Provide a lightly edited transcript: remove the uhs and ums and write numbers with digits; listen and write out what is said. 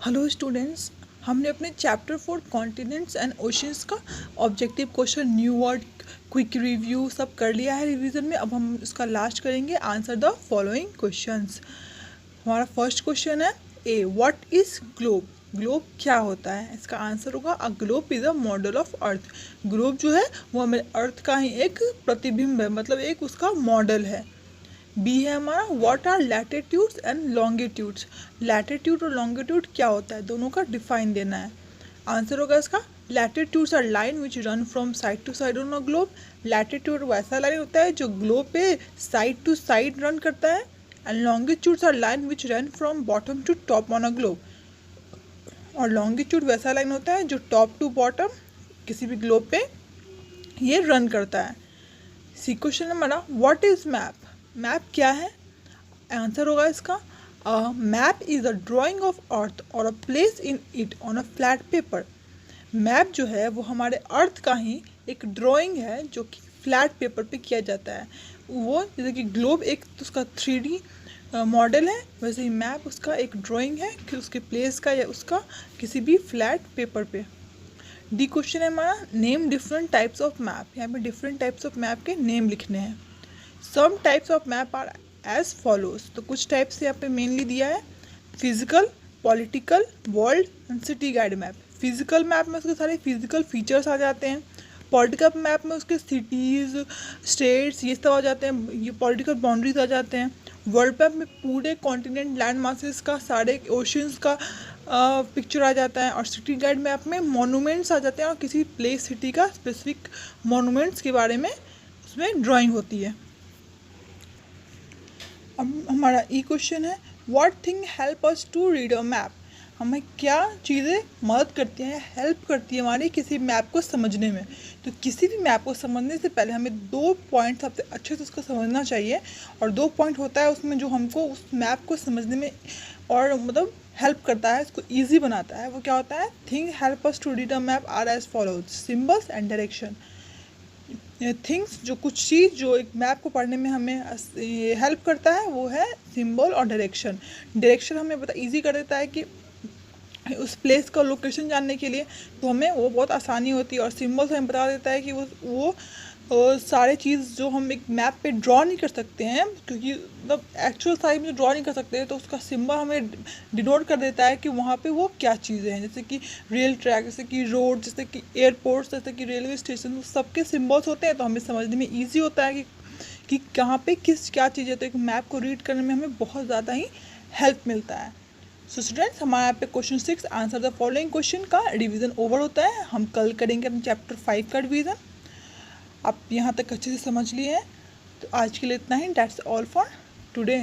Hello students, हमने अपने chapter 4 continents and oceans का objective question, new word, quick review सब कर लिया है रिवीजन में। अब हम इसका लास्ट करेंगे, आंसर द फॉलोइंग क्वेश्चंस। हमारा फर्स्ट क्वेश्चन है ए, व्हाट इज ग्लोब। ग्लोब क्या होता है? इसका आंसर होगा a globe is a model of earth. Globe जो है वो हमारे अर्थ का ही एक प्रतिबिंब है, मतलब एक उसका मॉडल है। बी है हमारा what are latitudes and longitudes. Latitude और लॉन्गिट्यूड क्या होता है, दोनों का डिफाइन देना है। आंसर होगा इसका latitudes are line which run from side to side on a globe. Latitude वैसा लाइन होता है जो ग्लोब पे साइड टू साइड रन करता है। And longitudes are line which run from bottom to top on a globe. और longitude वैसा line होता है जो टॉप टू बॉटम किसी भी ग्लोब पे ये रन करता है। सी क्वेश्चन हमारा व्हाट इज मैप। मैप क्या है? आंसर होगा इसका map is a drawing of earth और a place in it on a flat paper. Map जो है वो हमारे अर्थ का ही एक ड्राइंग है जो कि फ्लैट पेपर पे किया जाता है। वो जैसे कि ग्लोब एक तो उसका 3D मॉडल है, वैसे ही मैप उसका एक ड्राइंग है कि उसके प्लेस का या उसका किसी भी फ्लैट पेपर पे। डी क्वेश्चन है हमारा name different types of map. यहाँ पे डिफरेंट टाइप्स ऑफ मैप के नेम लिखने हैं। Some types of map are as follows. तो कुछ टाइप्स यहाँ पे मेनली दिया है physical, political, world and city guide map. Physical map में उसके सारे फिजिकल फीचर्स आ जाते हैं। पॉलिटिकल मैप में उसके सिटीज़, स्टेट्स ये सब आ जाते हैं, ये पॉलिटिकल बाउंड्रीज आ जाते हैं। वर्ल्ड मैप में पूरे कॉन्टिनेंट, लैंड मासेस का, सारे ओशंस का पिक्चर आ जाता है। और सिटी गाइड मैप में मोनूमेंट्स आ जाते हैं और किसी प्लेस, सिटी का स्पेसिफिक मोनूमेंट्स के बारे में उसमें ड्राइंग होती है। अब हमारा ई क्वेश्चन है what thing help us to read a map. हमें क्या चीज़ें मदद करती हैं, हेल्प करती है हमारी किसी मैप को समझने में। तो किसी भी मैप को समझने से पहले हमें 2 पॉइंट सबसे अच्छे से उसको समझना चाहिए। और 2 पॉइंट होता है उसमें जो हमको उस मैप को समझने में और मतलब हेल्प करता है, इसको ईजी बनाता है। वो क्या होता है? Thing help us to read a map are as follows, symbols and direction. Things जो कुछ चीज़ जो एक मैप को पढ़ने में हमें हेल्प करता है वो है सिंबल और डायरेक्शन। डायरेक्शन हमें बता ईजी कर देता है कि उस प्लेस का लोकेशन जानने के लिए, तो हमें वो बहुत आसानी होती है। और सिंबल्स हमें बता देता है कि वो सारे चीज़ जो हम एक मैप पे ड्रॉ नहीं कर सकते हैं, क्योंकि मतलब एक्चुअल साइज में ड्रॉ नहीं कर सकते हैं, तो उसका सिंबल हमें डिनोट कर देता है कि वहाँ पे वो क्या चीज़ें हैं। जैसे कि रेल ट्रैक, जैसे कि रोड, जैसे कि एयरपोर्ट्स, जैसे कि रेलवे स्टेशन, सबके सिंबल्स होते हैं, तो हमें समझने में ईजी होता है कि कहाँ पे किस क्या चीज़ है। तो एक मैप को रीड करने में हमें बहुत ज़्यादा ही हेल्प मिलता है। सो स्टूडेंट्स, हमारे यहाँ पे question 6 answer the following question का रिवीजन ओवर होता है। हम कल करेंगे अपने चैप्टर 5 का रिवीजन। आप यहाँ तक अच्छे से समझ लिए हैं, तो आज के लिए इतना ही। That's all for today.